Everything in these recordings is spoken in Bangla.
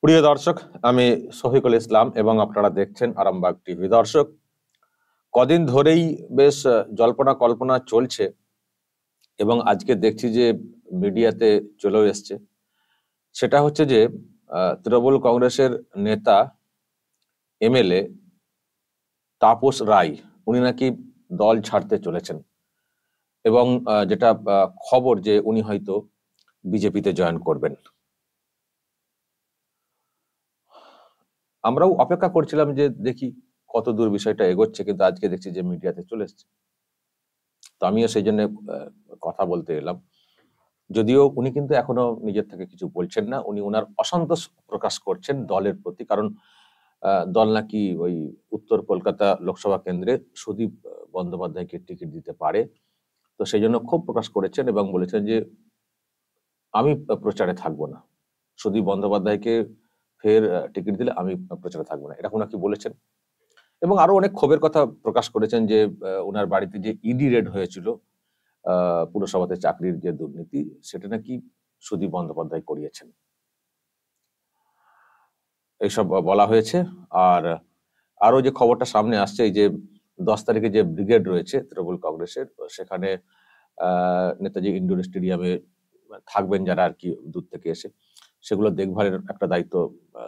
প্রিয় দর্শক, আমি শফিকুল ইসলাম এবং আপনারা দেখছেন আরামবাগ টিভি। দর্শক, কদিন ধরেই বেশ জল্পনা কল্পনা চলছে এবং আজকে দেখছি যে মিডিয়াতে চলেও এসছে। সেটা হচ্ছে যে তৃণমূল কংগ্রেসের নেতা এমএলএ তাপস রায় উনি নাকি দল ছাড়তে চলেছেন এবং যেটা খবর যে উনি হয়তো বিজেপিতে জয়েন করবেন। আমরাও অপেক্ষা করছিলাম যে দেখি কত দূর বিষয়টা এগোচ্ছে, কিন্তু আজকে দেখছি যে মিডিয়াতে চলে এসছে। তো আমিও সেই জন্য কথা বলতে এলাম। যদিও উনি কিন্তু এখনো নিজের থেকে কিছু বলছেন না, উনি ওনার অসন্তোষ প্রকাশ করছেন দলের প্রতি। কারণ দল নাকি ওই উত্তর কলকাতা লোকসভা কেন্দ্রে সুদীপ বন্দ্যোপাধ্যায়কে টিকিট দিতে পারে। তো সেই জন্য ক্ষোভ প্রকাশ করেছেন এবং বলেছেন যে আমি প্রচারে থাকবো না, সুদীপ বন্দ্যোপাধ্যায়কে ফের টিকিট দিলে আমি প্রচারে থাকবো না, এরকম নাকি বলেছেন। এবং আরো অনেক ক্ষোভের কথা প্রকাশ করেছেন যে ওনার বাড়িতে যে ইডি রেড হয়েছিল পুরসভাতে চাকরির যে দুর্নীতি, সেটা নাকি সুদীপ বন্দ্যোপাধ্যায় করিয়েছেন, এইসব বলা হয়েছে। আর আরো যে খবরটা সামনে আসছে, এই যে 10 তারিখে যে ব্রিগেড রয়েছে তৃণমূল কংগ্রেসের, সেখানে নেতাজি ইন্ডোর স্টেডিয়ামে থাকবেন যারা আর কি দূর থেকে এসে, সেগুলো দেখভালের একটা দায়িত্ব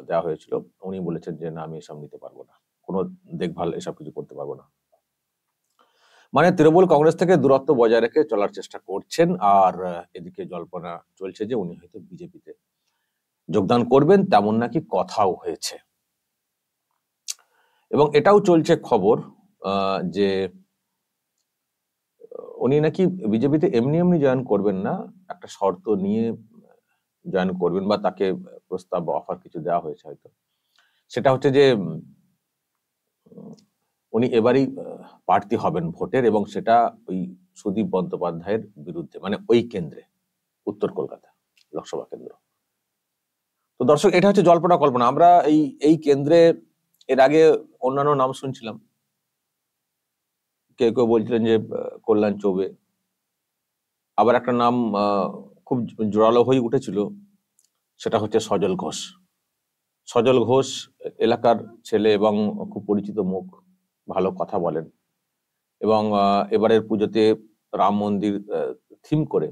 দেওয়া হয়েছিল। উনি বলেছেন যে না, আমি এসব নিতে পারবো না, কোনো দেখভাল এসব কিছু করতে পারবো না। মানে তৃণমূল কংগ্রেস থেকে দূরত্ব বজায় রেখে চলার চেষ্টা করছেন। আর এদিকে জল্পনা চলছে যে উনি হয়তো বিজেপিতে যোগদান করবেন, তেমন নাকি কথাও হয়েছে। এবং এটাও চলছে খবর যে উনি নাকি বিজেপিতে এমনি এমনি জয়েন করবেন না, একটা শর্ত নিয়ে জয়েন করবেন, বা তাকে প্রস্তাব বা অফার কিছু দেওয়া হয়েছে হয়তো। সেটা হচ্ছে যে উনি এবারই প্রার্থী হবেন ভোটের, এবং সেটা ওই সুদীপ বন্দ্যোপাধ্যায়ের বিরুদ্ধে, মানে ওই কেন্দ্রে, উত্তর কলকাতা লোকসভা কেন্দ্র। তো দর্শক, এটা হচ্ছে জল্পনা কল্পনা। আমরা এই কেন্দ্রে এর আগে অন্যান্য নাম শুনছিলাম, কেউ কেউ বলছিলেন যে কল্যাণ চৌবে, আবার একটা নাম খুব জোরালো হয়ে উঠেছিল, সেটা হচ্ছে সজল ঘোষ। সজল ঘোষ এলাকার ছেলে এবং খুব পরিচিত মুখ, ভালো কথা বলেন। এবং এবারের পুজোতে রাম মন্দির থিম করে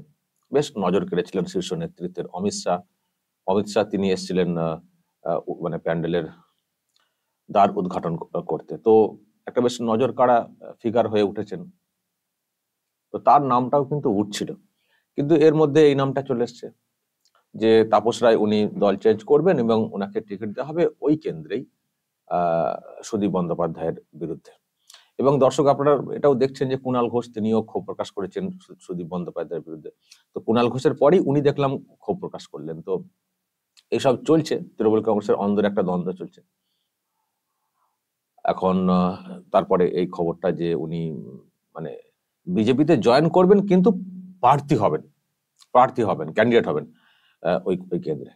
বেশ নজর কেড়েছিলেন শীর্ষ নেতৃত্বের অমিত শাহ। তিনি এসেছিলেন মানে প্যান্ডেলের দ্বার উদ্ঘাটন করতে। তো একটা বেশ নজর কাড়া ফিগার হয়ে উঠেছেন। তো তার নামটাও কিন্তু উঠছিল, কিন্তু এর মধ্যে এই নামটা চলে এসছে যে তাপস রায় উনি দল চেঞ্জ করবেন এবং ওনাকে টিকিট দেওয়া হবে ওই কেন্দ্রেই সুদীপ বন্দ্যোপাধ্যায়ের বিরুদ্ধে। এবং দর্শক, আপনারা এটাও দেখছেন যে কুণাল ঘোষ তিনিও ক্ষোভ প্রকাশ করেছেন সুদীপ বন্দ্যোপাধ্যায়ের বিরুদ্ধে। তো কুণাল ঘোষের পরেই উনি দেখলাম ক্ষোভ প্রকাশ করলেন। তো এইসব চলছে, তৃণমূল কংগ্রেসের অন্দরে একটা দ্বন্দ্ব চলছে। এখন তারপরে এই খবরটা যে উনি মানে বিজেপিতে জয়েন করবেন, কিন্তু প্রার্থী হবেন, ক্যান্ডিডেট হবেন ওই কেন্দ্রে।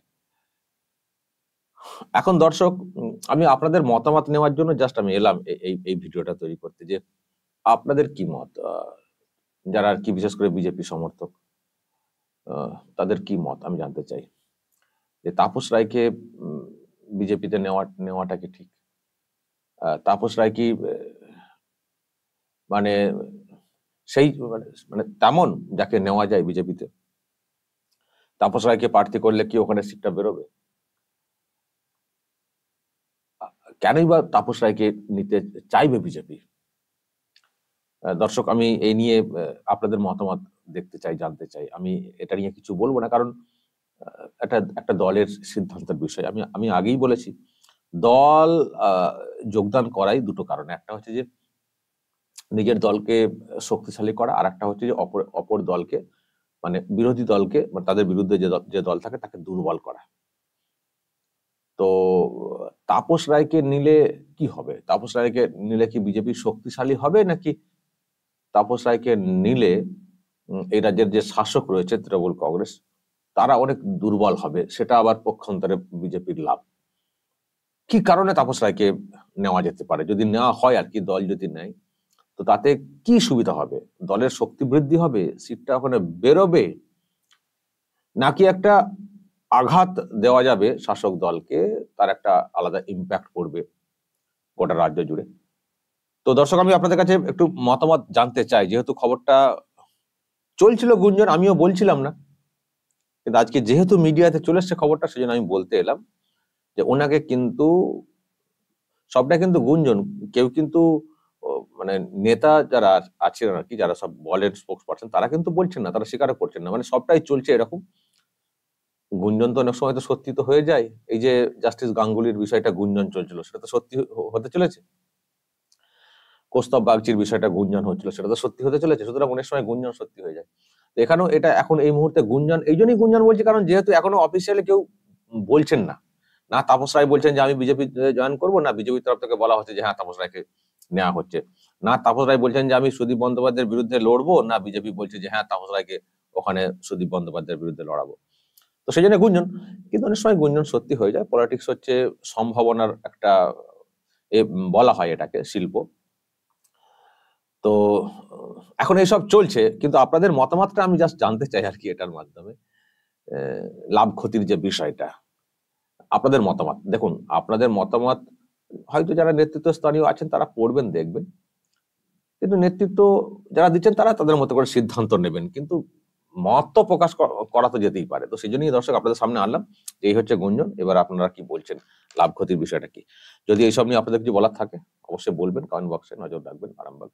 এখন দর্শক, আমি আপনাদের মতামত নেওয়ার জন্য জাস্ট আমি এলাম এই ভিডিওটা তৈরি করতে, যে আপনাদের কি মত, যারা আর কি বিশেষ করে বিজেপি সমর্থক, তাদের কি মত আমি জানতে চাই। যে তাপস রায়কে বিজেপিতে নেওয়াটা কি ঠিক? তাপস রায় কি মানে সেই মানে তেমন যাকে নেওয়া যায় বিজেপিতে? তাপস রায়কে প্রার্থী করলে কি ওখানে সিটটা বেরোবে? কেনই বা তাপস রায়কে নিতে চাইবে বিজেপি? দর্শক, আমি এই নিয়ে আপনাদের মতামত দেখতে চাই, জানতে চাই। আমি এটা নিয়ে কিছু বলবো না, কারণ একটা দলের সিদ্ধান্তের বিষয়। আমি আগেই বলেছি, দল যোগদান করাই দুটো কারণে। একটা হচ্ছে যে নিজের দলকে শক্তিশালী করা, আর একটা হচ্ছে যে অপর দলকে, মানে বিরোধী দলকে, তাদের বিরুদ্ধে যে দল থাকে তাকে দুর্বল করা। তো তাপস রায়কে নিলে কি হবে? তাপস রায়কে নিলে কি বিজেপি শক্তিশালী হবে, নাকি তাপস রায়কে নিলে এই রাজ্যের যে শাসক রয়েছে তৃণমূল কংগ্রেস, তারা অনেক দুর্বল হবে? সেটা আবার পক্ষান্তরে বিজেপির লাভ। কি কারণে তাপস রায়কে নেওয়া যেতে পারে, যদি নেওয়া হয় আর কি, দল যদি নেয়, তো তাতে কি সুবিধা হবে? দলের শক্তি বৃদ্ধি হবে, সিটটা ওখানে বেরোবে, নাকি একটা আঘাত দেওয়া যাবে শাসক দলকে, তার একটা আলাদা ইম্প্যাক্ট পড়বে গোটা রাজ্য জুড়ে। তো দর্শক, আমি আপনাদের কাছে একটু মতামত জানতে চাই, যেহেতু খবরটা চলছিল গুঞ্জন, আমিও বলছিলাম না, কিন্তু আজকে যেহেতু মিডিয়াতে চলে এসছে খবরটা, সেজন্য আমি বলতে এলাম যে ওনাকে কিন্তু, সবটা কিন্তু গুঞ্জন, কেউ কিন্তু মানে নেতা যারা আছেন আর কি, যারা সব বলের স্পোক্স পারসন, তারা কিন্তু বলছেন না, তারা স্বীকারও করছেন না, মানে সবটাই চলছে এরকম। গুঞ্জন তো অনেক সময় তো সত্যি তো হয়ে যায়। এই যে জাস্টিস গাঙ্গুলির বিষয়টা গুঞ্জন চলছিল, সেটা তো সত্যি হতে চলেছে। কৌস্তব বাগচির বিষয়টা গুঞ্জন হচ্ছিল, সেটা তো সত্যি হতে চলেছে। সুতরাং অনেক সময় গুঞ্জন সত্যি হয়ে যায়। তো এখানেও এটা এখন এই মুহূর্তে গুঞ্জন, এই জন্যই গুঞ্জন বলছি, কারণ যেহেতু এখনো অফিসিয়ালি কেউ বলছেন না। না তাপস রায় বলছেন যে আমি বিজেপি জয়েন করবো, না বিজেপির তরফ থেকে বলা হচ্ছে যে হ্যাঁ তাপস রায়কে নেওয়া হচ্ছে। না তাপস রায় বলছেন যে আমি সুদীপ বন্দ্যোপাধ্যায়ের বিরুদ্ধে লড়বো, না বিজেপি বলছে যে হ্যাঁ তাপস রায়কে ওখানে সুদীপ বন্দ্যোপাধ্যায়ের বিরুদ্ধে লড়াবো। তো সেই জন্য গুঞ্জন, কিন্তু অনেক সময় গুঞ্জন সত্যি হয়ে যায়। পলিটিক্স হচ্ছে সম্ভাবনার একটা বলা হয় এটাকে, শিল্প। তো এখন এইসব চলছে, কিন্তু আপনাদের মতামতটা আমি জাস্ট জানতে চাই আর কি এটার মাধ্যমে। লাভ ক্ষতির যে বিষয়টা, আপনাদের মতামত দেখুন, আপনাদের মতামত হয়তো যারা নেতৃত্ব স্থানীয় আছেন তারা পড়বেন, দেখবেন, কিন্তু নেতৃত্ব যারা দিচ্ছেন তারা তাদের মতো করে সিদ্ধান্ত নেবেন, কিন্তু মত তো প্রকাশ করা তো যেতেই পারে। তো সেই জন্যই দর্শক আপনাদের সামনে আনলাম, এই হচ্ছে গুঞ্জন। এবার আপনারা কি বলছেন, লাভ ক্ষতির বিষয়টা কি? যদি এইসব নিয়ে আপনাদের কিছু বলার থাকে অবশ্যই বলবেন, কমেন্ট বক্সে নজর রাখবেন। আরামবাগ।